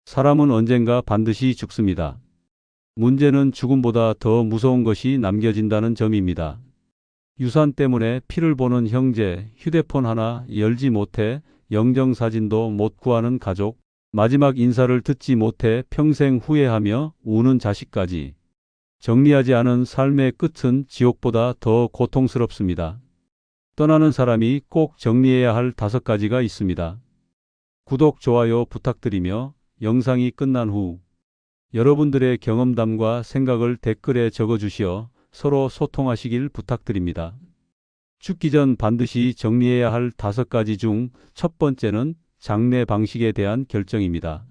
사람은 언젠가 반드시 죽습니다. 문제는 죽음보다 더 무서운 것이 남겨진다는 점입니다. 유산 때문에 피를 보는 형제, 휴대폰 하나 열지 못해 영정사진도 못 구하는 가족, 마지막 인사를 듣지 못해 평생 후회하며 우는 자식까지. 정리하지 않은 삶의 끝은 지옥보다 더 고통스럽습니다. 떠나는 사람이 꼭 정리해야 할 5가지가 있습니다. 구독, 좋아요 부탁드리며 영상이 끝난 후 여러분들의 경험담과 생각을 댓글에 적어주시어 서로 소통하시길 부탁드립니다. 죽기 전 반드시 정리해야 할 5가지 중 첫 번째는 장례 방식에 대한 결정입니다.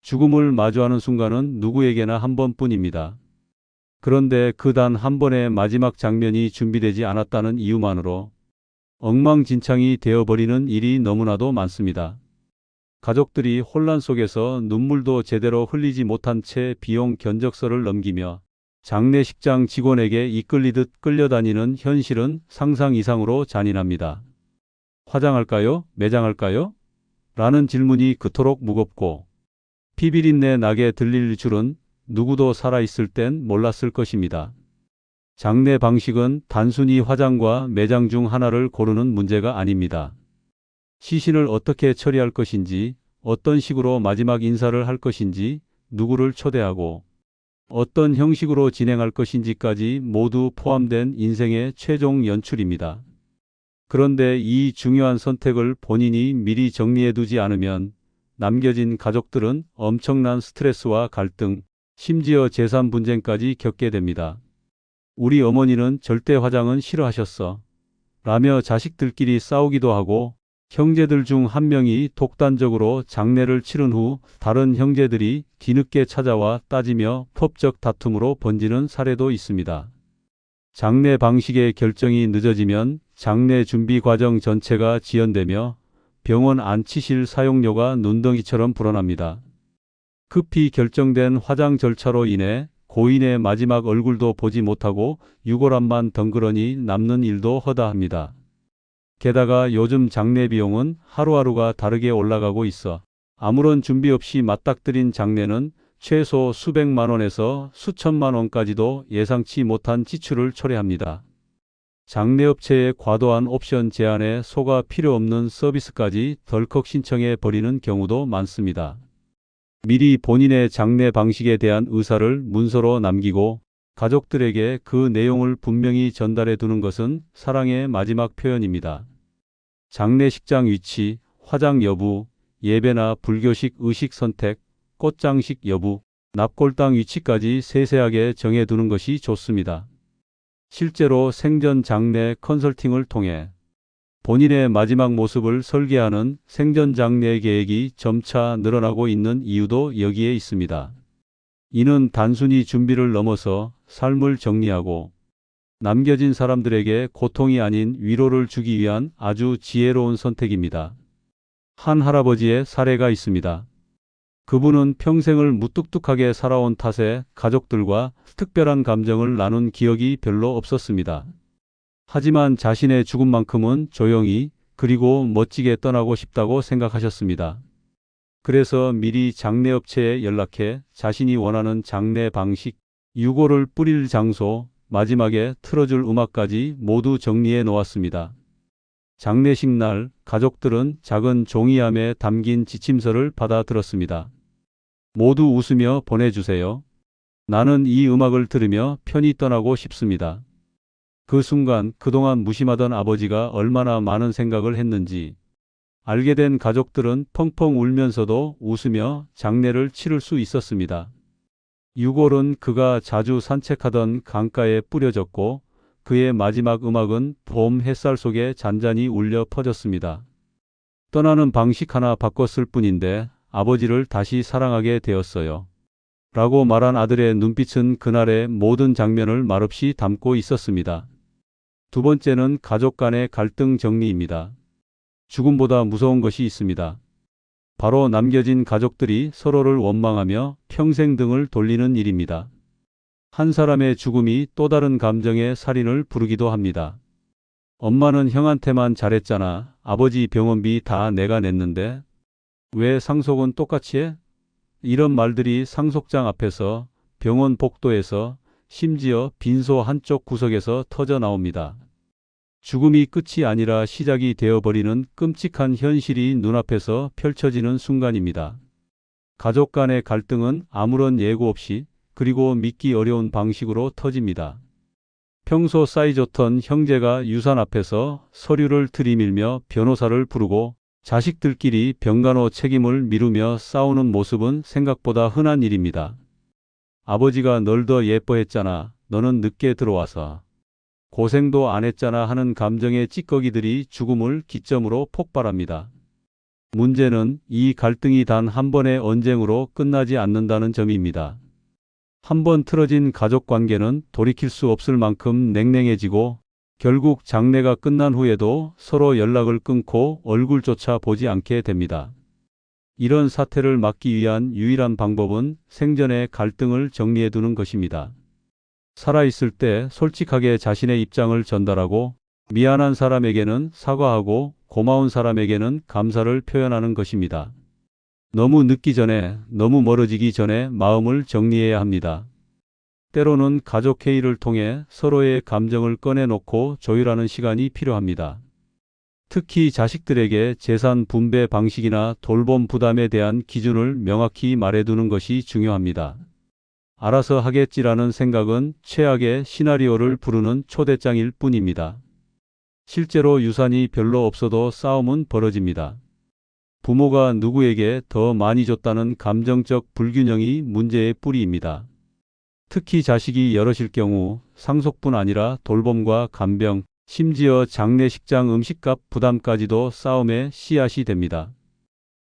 죽음을 마주하는 순간은 누구에게나 한 번뿐입니다. 그런데 그 단 한 번의 마지막 장면이 준비되지 않았다는 이유만으로 엉망진창이 되어버리는 일이 너무나도 많습니다. 가족들이 혼란 속에서 눈물도 제대로 흘리지 못한 채 비용 견적서를 넘기며 장례식장 직원에게 이끌리듯 끌려다니는 현실은 상상 이상으로 잔인합니다. 화장할까요? 매장할까요? 라는 질문이 그토록 무겁고 피비린내 나게 들릴 줄은 누구도 살아있을 땐 몰랐을 것입니다. 장례 방식은 단순히 화장과 매장 중 하나를 고르는 문제가 아닙니다. 시신을 어떻게 처리할 것인지, 어떤 식으로 마지막 인사를 할 것인지, 누구를 초대하고 어떤 형식으로 진행할 것인지까지 모두 포함된 인생의 최종 연출입니다. 그런데 이 중요한 선택을 본인이 미리 정리해두지 않으면 남겨진 가족들은 엄청난 스트레스와 갈등, 심지어 재산 분쟁까지 겪게 됩니다. 우리 어머니는 절대 화장은 싫어하셨어. 라며 자식들끼리 싸우기도 하고 형제들 중 한 명이 독단적으로 장례를 치른 후 다른 형제들이 뒤늦게 찾아와 따지며 법적 다툼으로 번지는 사례도 있습니다. 장례 방식의 결정이 늦어지면 장례 준비 과정 전체가 지연되며 병원 안치실 사용료가 눈덩이처럼 불어납니다. 급히 결정된 화장 절차로 인해 고인의 마지막 얼굴도 보지 못하고 유골함만 덩그러니 남는 일도 허다합니다. 게다가 요즘 장례 비용은 하루하루가 다르게 올라가고 있어 아무런 준비 없이 맞닥뜨린 장례는 최소 수백만 원에서 수천만 원까지도 예상치 못한 지출을 초래합니다. 장례업체의 과도한 옵션 제한에 속아 필요 없는 서비스까지 덜컥 신청해 버리는 경우도 많습니다. 미리 본인의 장례 방식에 대한 의사를 문서로 남기고 가족들에게 그 내용을 분명히 전달해 두는 것은 사랑의 마지막 표현입니다. 장례식장 위치, 화장 여부, 예배나 불교식 의식 선택, 꽃장식 여부, 납골당 위치까지 세세하게 정해두는 것이 좋습니다. 실제로 생전 장례 컨설팅을 통해 본인의 마지막 모습을 설계하는 생전 장례 계획이 점차 늘어나고 있는 이유도 여기에 있습니다. 이는 단순히 준비를 넘어서 삶을 정리하고 남겨진 사람들에게 고통이 아닌 위로를 주기 위한 아주 지혜로운 선택입니다. 한 할아버지의 사례가 있습니다. 그분은 평생을 무뚝뚝하게 살아온 탓에 가족들과 특별한 감정을 나눈 기억이 별로 없었습니다. 하지만 자신의 죽음만큼은 조용히 그리고 멋지게 떠나고 싶다고 생각하셨습니다. 그래서 미리 장례업체에 연락해 자신이 원하는 장례 방식, 유골을 뿌릴 장소, 마지막에 틀어줄 음악까지 모두 정리해 놓았습니다. 장례식 날 가족들은 작은 종이함에 담긴 지침서를 받아 들었습니다. 모두 웃으며 보내주세요. 나는 이 음악을 들으며 편히 떠나고 싶습니다. 그 순간 그동안 무심하던 아버지가 얼마나 많은 생각을 했는지 알게 된 가족들은 펑펑 울면서도 웃으며 장례를 치를 수 있었습니다. 유골은 그가 자주 산책하던 강가에 뿌려졌고 그의 마지막 음악은 봄 햇살 속에 잔잔히 울려 퍼졌습니다. 떠나는 방식 하나 바꿨을 뿐인데 아버지를 다시 사랑하게 되었어요. 라고 말한 아들의 눈빛은 그날의 모든 장면을 말없이 담고 있었습니다. 두 번째는 가족 간의 갈등 정리입니다. 죽음보다 무서운 것이 있습니다. 바로 남겨진 가족들이 서로를 원망하며 평생 등을 돌리는 일입니다. 한 사람의 죽음이 또 다른 감정의 살인을 부르기도 합니다. 엄마는 형한테만 잘했잖아. 아버지 병원비 다 내가 냈는데 왜 상속은 똑같이 해? 이런 말들이 상속장 앞에서, 병원 복도에서, 심지어 빈소 한쪽 구석에서 터져 나옵니다. 죽음이 끝이 아니라 시작이 되어버리는 끔찍한 현실이 눈앞에서 펼쳐지는 순간입니다. 가족 간의 갈등은 아무런 예고 없이, 그리고 믿기 어려운 방식으로 터집니다. 평소 사이좋던 형제가 유산 앞에서 서류를 들이밀며 변호사를 부르고 자식들끼리 병간호 책임을 미루며 싸우는 모습은 생각보다 흔한 일입니다. 아버지가 널 더 예뻐했잖아. 너는 늦게 들어와서. 고생도 안 했잖아 하는 감정의 찌꺼기들이 죽음을 기점으로 폭발합니다. 문제는 이 갈등이 단 한 번의 언쟁으로 끝나지 않는다는 점입니다. 한 번 틀어진 가족 관계는 돌이킬 수 없을 만큼 냉랭해지고 결국 장례가 끝난 후에도 서로 연락을 끊고 얼굴조차 보지 않게 됩니다. 이런 사태를 막기 위한 유일한 방법은 생전의 갈등을 정리해두는 것입니다. 살아있을 때 솔직하게 자신의 입장을 전달하고 미안한 사람에게는 사과하고 고마운 사람에게는 감사를 표현하는 것입니다. 너무 늦기 전에, 너무 멀어지기 전에 마음을 정리해야 합니다. 때로는 가족 회의를 통해 서로의 감정을 꺼내놓고 조율하는 시간이 필요합니다. 특히 자식들에게 재산 분배 방식이나 돌봄 부담에 대한 기준을 명확히 말해두는 것이 중요합니다. 알아서 하겠지라는 생각은 최악의 시나리오를 부르는 초대장일 뿐입니다. 실제로 유산이 별로 없어도 싸움은 벌어집니다. 부모가 누구에게 더 많이 줬다는 감정적 불균형이 문제의 뿌리입니다. 특히 자식이 여럿일 경우 상속뿐 아니라 돌봄과 간병, 심지어 장례식장 음식값 부담까지도 싸움의 씨앗이 됩니다.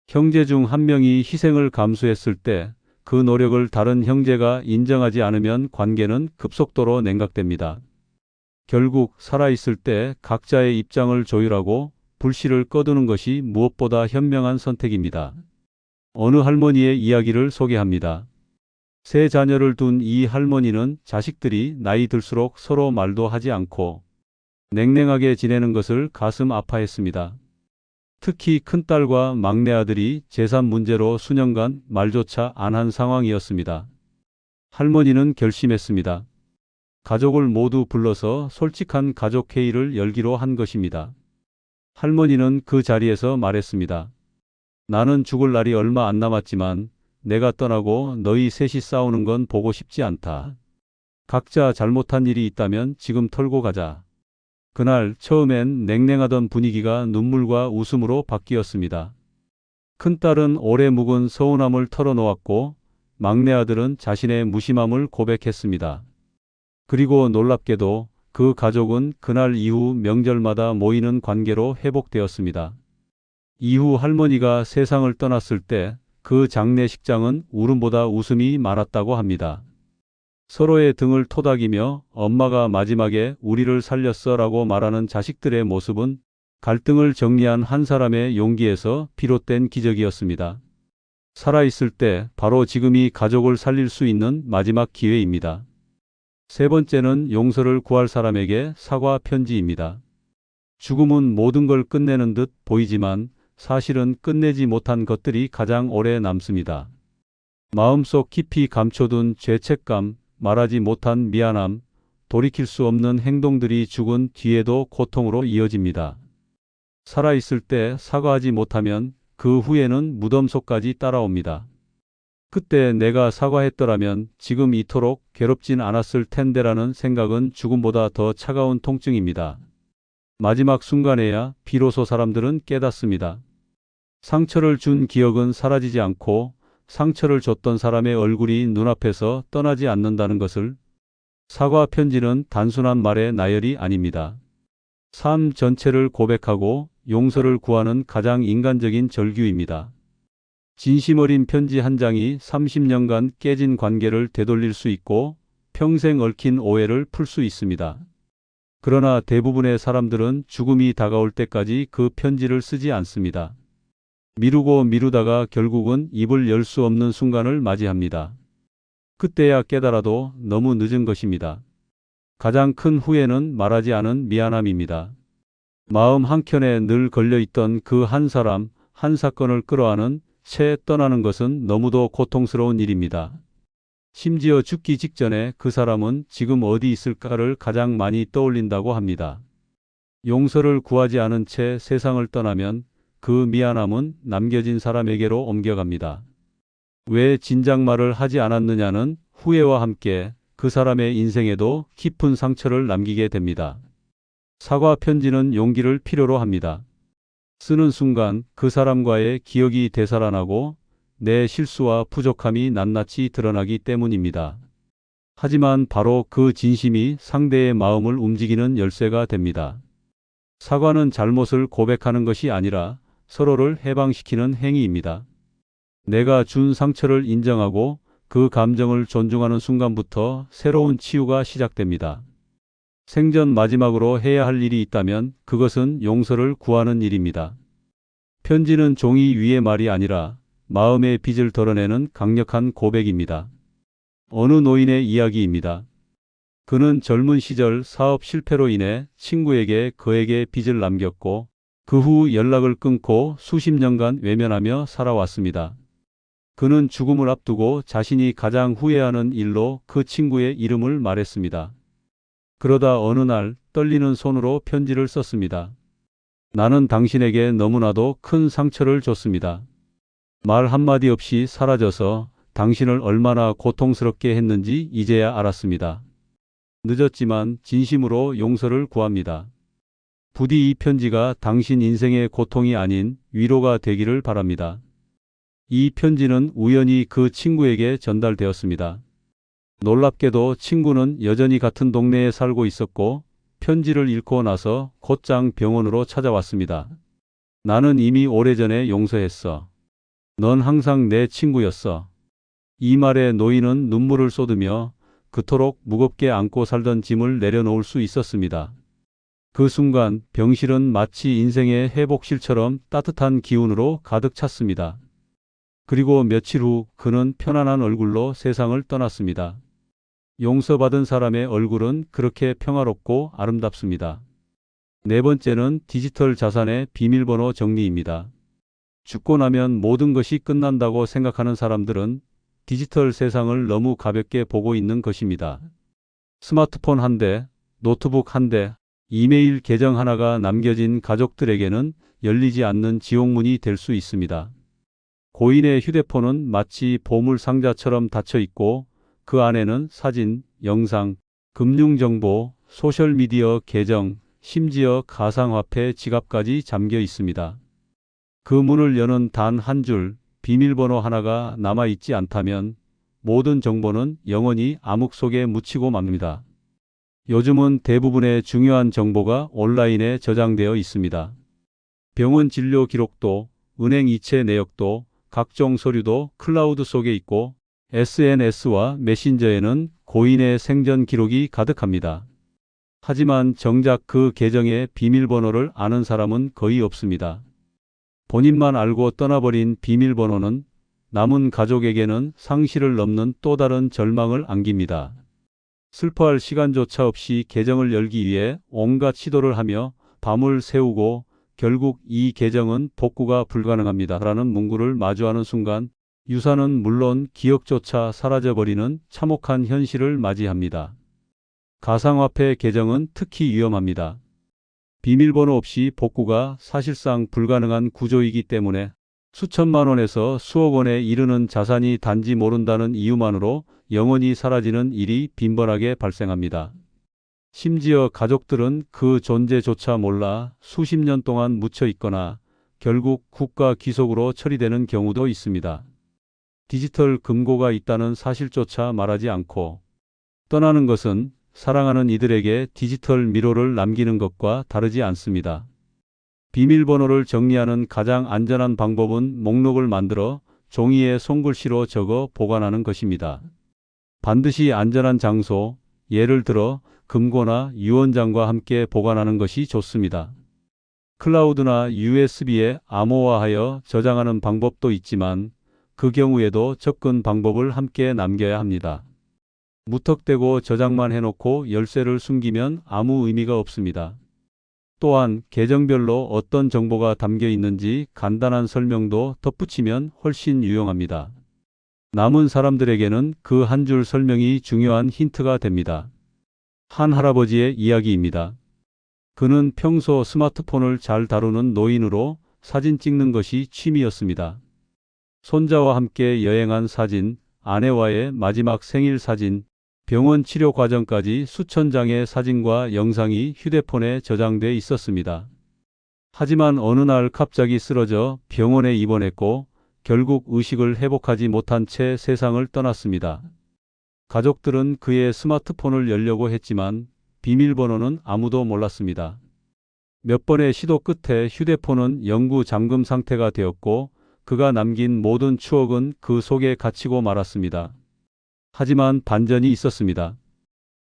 형제 중 한 명이 희생을 감수했을 때 그 노력을 다른 형제가 인정하지 않으면 관계는 급속도로 냉각됩니다. 결국 살아있을 때 각자의 입장을 조율하고 불씨를 꺼두는 것이 무엇보다 현명한 선택입니다. 어느 할머니의 이야기를 소개합니다. 세 자녀를 둔 이 할머니는 자식들이 나이 들수록 서로 말도 하지 않고 냉랭하게 지내는 것을 가슴 아파했습니다. 특히 큰딸과 막내 아들이 재산 문제로 수년간 말조차 안 한 상황이었습니다. 할머니는 결심했습니다. 가족을 모두 불러서 솔직한 가족 회의를 열기로 한 것입니다. 할머니는 그 자리에서 말했습니다. 나는 죽을 날이 얼마 안 남았지만 내가 떠나고 너희 셋이 싸우는 건 보고 싶지 않다. 각자 잘못한 일이 있다면 지금 털고 가자. 그날 처음엔 냉랭하던 분위기가 눈물과 웃음으로 바뀌었습니다. 큰딸은 오래 묵은 서운함을 털어놓았고 막내 아들은 자신의 무심함을 고백했습니다. 그리고 놀랍게도 그 가족은 그날 이후 명절마다 모이는 관계로 회복되었습니다. 이후 할머니가 세상을 떠났을 때 그 장례식장은 울음보다 웃음이 많았다고 합니다. 서로의 등을 토닥이며 엄마가 마지막에 우리를 살렸어 라고 말하는 자식들의 모습은 갈등을 정리한 한 사람의 용기에서 비롯된 기적이었습니다. 살아있을 때 바로 지금이 가족을 살릴 수 있는 마지막 기회입니다. 세 번째는 용서를 구할 사람에게 사과 편지입니다. 죽음은 모든 걸 끝내는 듯 보이지만 사실은 끝내지 못한 것들이 가장 오래 남습니다. 마음속 깊이 감춰둔 죄책감, 말하지 못한 미안함, 돌이킬 수 없는 행동들이 죽은 뒤에도 고통으로 이어집니다. 살아있을 때 사과하지 못하면 그 후에는 무덤 속까지 따라옵니다. 그때 내가 사과했더라면 지금 이토록 괴롭진 않았을 텐데라는 생각은 죽음보다 더 차가운 통증입니다. 마지막 순간에야 비로소 사람들은 깨닫습니다. 상처를 준 기억은 사라지지 않고 상처를 줬던 사람의 얼굴이 눈앞에서 떠나지 않는다는 것을. 사과 편지는 단순한 말의 나열이 아닙니다. 삶 전체를 고백하고 용서를 구하는 가장 인간적인 절규입니다. 진심 어린 편지 한 장이 30년간 깨진 관계를 되돌릴 수 있고 평생 얽힌 오해를 풀 수 있습니다. 그러나 대부분의 사람들은 죽음이 다가올 때까지 그 편지를 쓰지 않습니다. 미루고 미루다가 결국은 입을 열 수 없는 순간을 맞이합니다. 그때야 깨달아도 너무 늦은 것입니다. 가장 큰 후회는 말하지 않은 미안함입니다. 마음 한켠에 늘 걸려있던 그 한 사람, 한 사건을 끌어안은 채 떠나는 것은 너무도 고통스러운 일입니다. 심지어 죽기 직전에 그 사람은 지금 어디 있을까를 가장 많이 떠올린다고 합니다. 용서를 구하지 않은 채 세상을 떠나면 그 미안함은 남겨진 사람에게로 옮겨갑니다. 왜 진작 말을 하지 않았느냐는 후회와 함께 그 사람의 인생에도 깊은 상처를 남기게 됩니다. 사과 편지는 용기를 필요로 합니다. 쓰는 순간 그 사람과의 기억이 되살아나고 내 실수와 부족함이 낱낱이 드러나기 때문입니다. 하지만 바로 그 진심이 상대의 마음을 움직이는 열쇠가 됩니다. 사과는 잘못을 고백하는 것이 아니라 서로를 해방시키는 행위입니다. 내가 준 상처를 인정하고 그 감정을 존중하는 순간부터 새로운 치유가 시작됩니다. 생전 마지막으로 해야 할 일이 있다면 그것은 용서를 구하는 일입니다. 편지는 종이 위의 말이 아니라 마음의 빚을 덜어내는 강력한 고백입니다. 어느 노인의 이야기입니다. 그는 젊은 시절 사업 실패로 인해 친구에게 그에게 빚을 남겼고 그 후 연락을 끊고 수십 년간 외면하며 살아왔습니다. 그는 죽음을 앞두고 자신이 가장 후회하는 일로 그 친구의 이름을 말했습니다. 그러다 어느 날 떨리는 손으로 편지를 썼습니다. 나는 당신에게 너무나도 큰 상처를 줬습니다. 말 한마디 없이 사라져서 당신을 얼마나 고통스럽게 했는지 이제야 알았습니다. 늦었지만 진심으로 용서를 구합니다. 부디 이 편지가 당신 인생의 고통이 아닌 위로가 되기를 바랍니다. 이 편지는 우연히 그 친구에게 전달되었습니다. 놀랍게도 친구는 여전히 같은 동네에 살고 있었고 편지를 읽고 나서 곧장 병원으로 찾아왔습니다. 나는 이미 오래전에 용서했어. 넌 항상 내 친구였어. 이 말에 노인은 눈물을 쏟으며 그토록 무겁게 안고 살던 짐을 내려놓을 수 있었습니다. 그 순간 병실은 마치 인생의 회복실처럼 따뜻한 기운으로 가득 찼습니다. 그리고 며칠 후 그는 편안한 얼굴로 세상을 떠났습니다. 용서받은 사람의 얼굴은 그렇게 평화롭고 아름답습니다. 네 번째는 디지털 자산의 비밀번호 정리입니다. 죽고 나면 모든 것이 끝난다고 생각하는 사람들은 디지털 세상을 너무 가볍게 보고 있는 것입니다. 스마트폰 한 대, 노트북 한 대, 이메일 계정 하나가 남겨진 가족들에게는 열리지 않는 지옥문이 될 수 있습니다. 고인의 휴대폰은 마치 보물 상자처럼 닫혀 있고 그 안에는 사진, 영상, 금융정보, 소셜미디어 계정, 심지어 가상화폐 지갑까지 잠겨 있습니다. 그 문을 여는 단 한 줄, 비밀번호 하나가 남아있지 않다면 모든 정보는 영원히 암흑 속에 묻히고 맙니다. 요즘은 대부분의 중요한 정보가 온라인에 저장되어 있습니다. 병원 진료 기록도, 은행 이체 내역도, 각종 서류도 클라우드 속에 있고 SNS와 메신저에는 고인의 생전 기록이 가득합니다. 하지만 정작 그 계정의 비밀번호를 아는 사람은 거의 없습니다. 본인만 알고 떠나버린 비밀번호는 남은 가족에게는 상실을 넘는 또 다른 절망을 안깁니다. 슬퍼할 시간조차 없이 계정을 열기 위해 온갖 시도를 하며 밤을 새우고 결국 이 계정은 복구가 불가능합니다. 라는 문구를 마주하는 순간 유산은 물론 기억조차 사라져버리는 참혹한 현실을 맞이합니다. 가상화폐 계정은 특히 위험합니다. 비밀번호 없이 복구가 사실상 불가능한 구조이기 때문에 수천만 원에서 수억 원에 이르는 자산이 단지 모른다는 이유만으로 영원히 사라지는 일이 빈번하게 발생합니다. 심지어 가족들은 그 존재조차 몰라 수십 년 동안 묻혀 있거나 결국 국가 기속으로 처리되는 경우도 있습니다. 디지털 금고가 있다는 사실조차 말하지 않고 떠나는 것은 사랑하는 이들에게 디지털 미로를 남기는 것과 다르지 않습니다. 비밀번호를 정리하는 가장 안전한 방법은 목록을 만들어 종이에 손글씨로 적어 보관하는 것입니다. 반드시 안전한 장소, 예를 들어 금고나 유언장과 함께 보관하는 것이 좋습니다. 클라우드나 USB에 암호화하여 저장하는 방법도 있지만 그 경우에도 접근 방법을 함께 남겨야 합니다. 무턱대고 저장만 해놓고 열쇠를 숨기면 아무 의미가 없습니다. 또한 계정별로 어떤 정보가 담겨 있는지 간단한 설명도 덧붙이면 훨씬 유용합니다. 남은 사람들에게는 그 한 줄 설명이 중요한 힌트가 됩니다. 한 할아버지의 이야기입니다. 그는 평소 스마트폰을 잘 다루는 노인으로 사진 찍는 것이 취미였습니다. 손자와 함께 여행한 사진, 아내와의 마지막 생일 사진, 병원 치료 과정까지 수천 장의 사진과 영상이 휴대폰에 저장돼 있었습니다. 하지만 어느 날 갑자기 쓰러져 병원에 입원했고 결국 의식을 회복하지 못한 채 세상을 떠났습니다. 가족들은 그의 스마트폰을 열려고 했지만 비밀번호는 아무도 몰랐습니다. 몇 번의 시도 끝에 휴대폰은 영구 잠금 상태가 되었고 그가 남긴 모든 추억은 그 속에 갇히고 말았습니다. 하지만 반전이 있었습니다.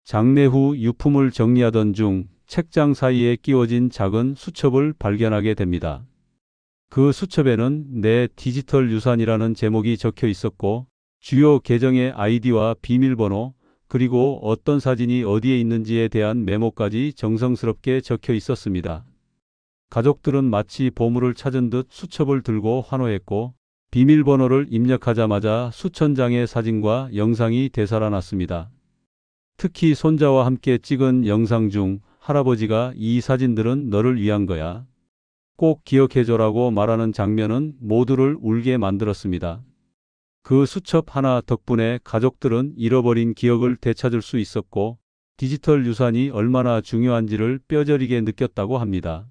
장례 후 유품을 정리하던 중 책장 사이에 끼워진 작은 수첩을 발견하게 됩니다. 그 수첩에는 내 디지털 유산이라는 제목이 적혀 있었고 주요 계정의 아이디와 비밀번호, 그리고 어떤 사진이 어디에 있는지에 대한 메모까지 정성스럽게 적혀 있었습니다. 가족들은 마치 보물을 찾은 듯 수첩을 들고 환호했고 비밀번호를 입력하자마자 수천 장의 사진과 영상이 되살아났습니다. 특히 손자와 함께 찍은 영상 중 할아버지가 "이 사진들은 너를 위한 거야. 꼭 기억해줘라고 말하는 장면은 모두를 울게 만들었습니다. 그 수첩 하나 덕분에 가족들은 잃어버린 기억을 되찾을 수 있었고 디지털 유산이 얼마나 중요한지를 뼈저리게 느꼈다고 합니다.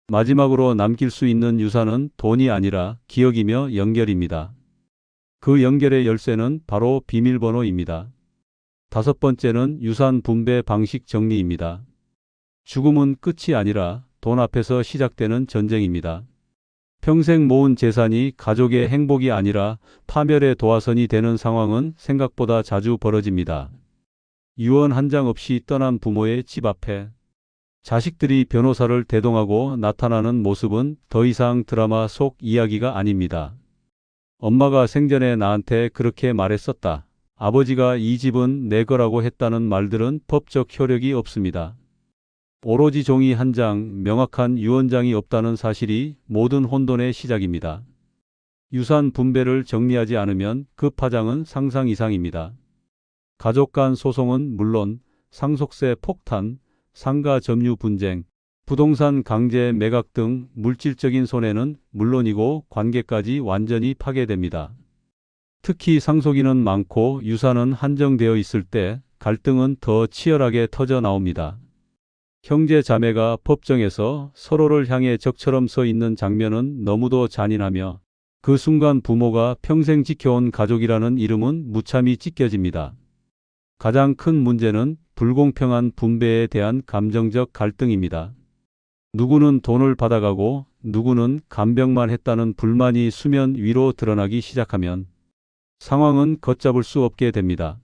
마지막으로 남길 수 있는 유산은 돈이 아니라 기억이며 연결입니다. 그 연결의 열쇠는 바로 비밀번호입니다. 다섯 번째는 유산 분배 방식 정리입니다. 죽음은 끝이 아니라 돈 앞에서 시작되는 전쟁입니다. 평생 모은 재산이 가족의 행복이 아니라 파멸의 도화선이 되는 상황은 생각보다 자주 벌어집니다. 유언 한 장 없이 떠난 부모의 집 앞에 자식들이 변호사를 대동하고 나타나는 모습은 더 이상 드라마 속 이야기가 아닙니다. 엄마가 생전에 나한테 그렇게 말했었다. 아버지가 이 집은 내 거라고 했다는 말들은 법적 효력이 없습니다. 오로지 종이 한 장, 명확한 유언장이 없다는 사실이 모든 혼돈의 시작입니다. 유산 분배를 정리하지 않으면 그 파장은 상상 이상입니다. 가족 간 소송은 물론 상속세 폭탄, 상가 점유 분쟁, 부동산 강제 매각 등 물질적인 손해는 물론이고 관계까지 완전히 파괴됩니다. 특히 상속인은 많고 유산은 한정되어 있을 때 갈등은 더 치열하게 터져 나옵니다. 형제 자매가 법정에서 서로를 향해 적처럼 서 있는 장면은 너무도 잔인하며 그 순간 부모가 평생 지켜온 가족이라는 이름은 무참히 찢겨집니다. 가장 큰 문제는 불공평한 분배에 대한 감정적 갈등입니다. 누구는 돈을 받아가고 누구는 간병만 했다는 불만이 수면 위로 드러나기 시작하면 상황은 걷잡을 수 없게 됩니다.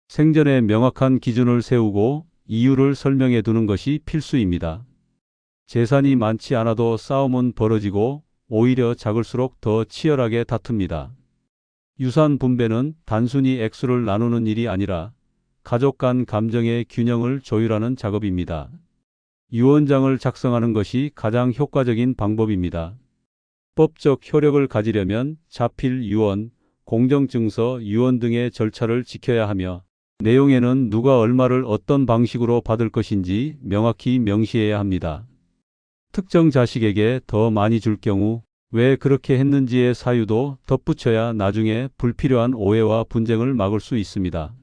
생전에 명확한 기준을 세우고 이유를 설명해 두는 것이 필수입니다. 재산이 많지 않아도 싸움은 벌어지고 오히려 작을수록 더 치열하게 다툽니다. 유산 분배는 단순히 액수를 나누는 일이 아니라 가족 간 감정의 균형을 조율하는 작업입니다. 유언장을 작성하는 것이 가장 효과적인 방법입니다. 법적 효력을 가지려면 자필 유언, 공정증서 유언 등의 절차를 지켜야 하며 내용에는 누가 얼마를 어떤 방식으로 받을 것인지 명확히 명시해야 합니다. 특정 자식에게 더 많이 줄 경우 왜 그렇게 했는지의 사유도 덧붙여야 나중에 불필요한 오해와 분쟁을 막을 수 있습니다.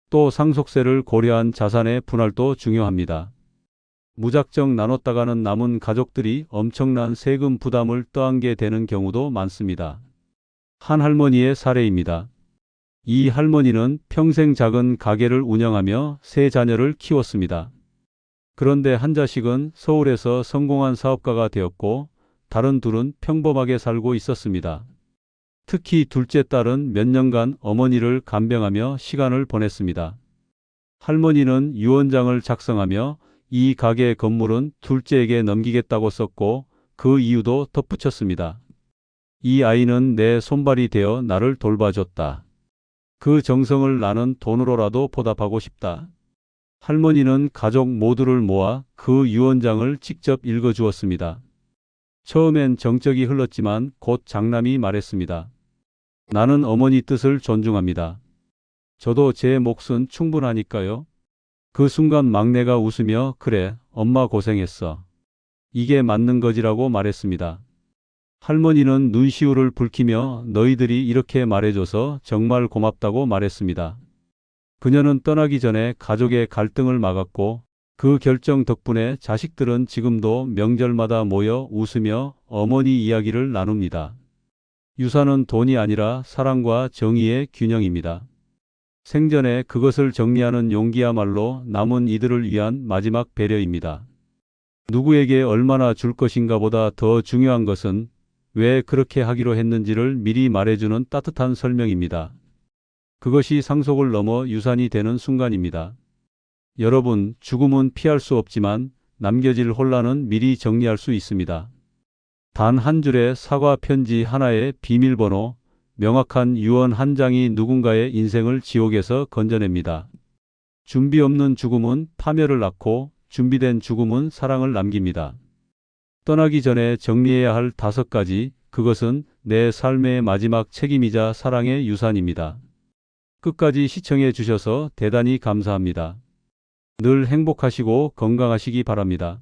또 상속세를 고려한 자산의 분할도 중요합니다. 무작정 나눴다가는 남은 가족들이 엄청난 세금 부담을 떠안게 되는 경우도 많습니다. 한 할머니의 사례입니다. 이 할머니는 평생 작은 가게를 운영하며 세 자녀를 키웠습니다. 그런데 한 자식은 서울에서 성공한 사업가가 되었고 다른 둘은 평범하게 살고 있었습니다. 특히 둘째 딸은 몇 년간 어머니를 간병하며 시간을 보냈습니다. 할머니는 유언장을 작성하며 이 가게 건물은 둘째에게 넘기겠다고 썼고 그 이유도 덧붙였습니다. 이 아이는 내 손발이 되어 나를 돌봐줬다. 그 정성을 나는 돈으로라도 보답하고 싶다. 할머니는 가족 모두를 모아 그 유언장을 직접 읽어주었습니다. 처음엔 정적이 흘렀지만 곧 장남이 말했습니다. 나는 어머니 뜻을 존중합니다. 저도 제 몫은 충분하니까요. 그 순간 막내가 웃으며 그래, 엄마 고생했어. 이게 맞는 거지라고 말했습니다. 할머니는 눈시울을 붉히며 너희들이 이렇게 말해줘서 정말 고맙다고 말했습니다. 그녀는 떠나기 전에 가족의 갈등을 막았고 그 결정 덕분에 자식들은 지금도 명절마다 모여 웃으며 어머니 이야기를 나눕니다. 유산은 돈이 아니라 사랑과 정의의 균형입니다. 생전에 그것을 정리하는 용기야말로 남은 이들을 위한 마지막 배려입니다. 누구에게 얼마나 줄 것인가 보다 더 중요한 것은 왜 그렇게 하기로 했는지를 미리 말해주는 따뜻한 설명입니다. 그것이 상속을 넘어 유산이 되는 순간입니다. 여러분, 죽음은 피할 수 없지만 남겨질 혼란은 미리 정리할 수 있습니다. 단 한 줄의 사과 편지 하나의 비밀번호, 명확한 유언 한 장이 누군가의 인생을 지옥에서 건져냅니다. 준비 없는 죽음은 파멸을 낳고 준비된 죽음은 사랑을 남깁니다. 떠나기 전에 정리해야 할 5가지, 그것은 내 삶의 마지막 책임이자 사랑의 유산입니다. 끝까지 시청해 주셔서 대단히 감사합니다. 늘 행복하시고 건강하시기 바랍니다.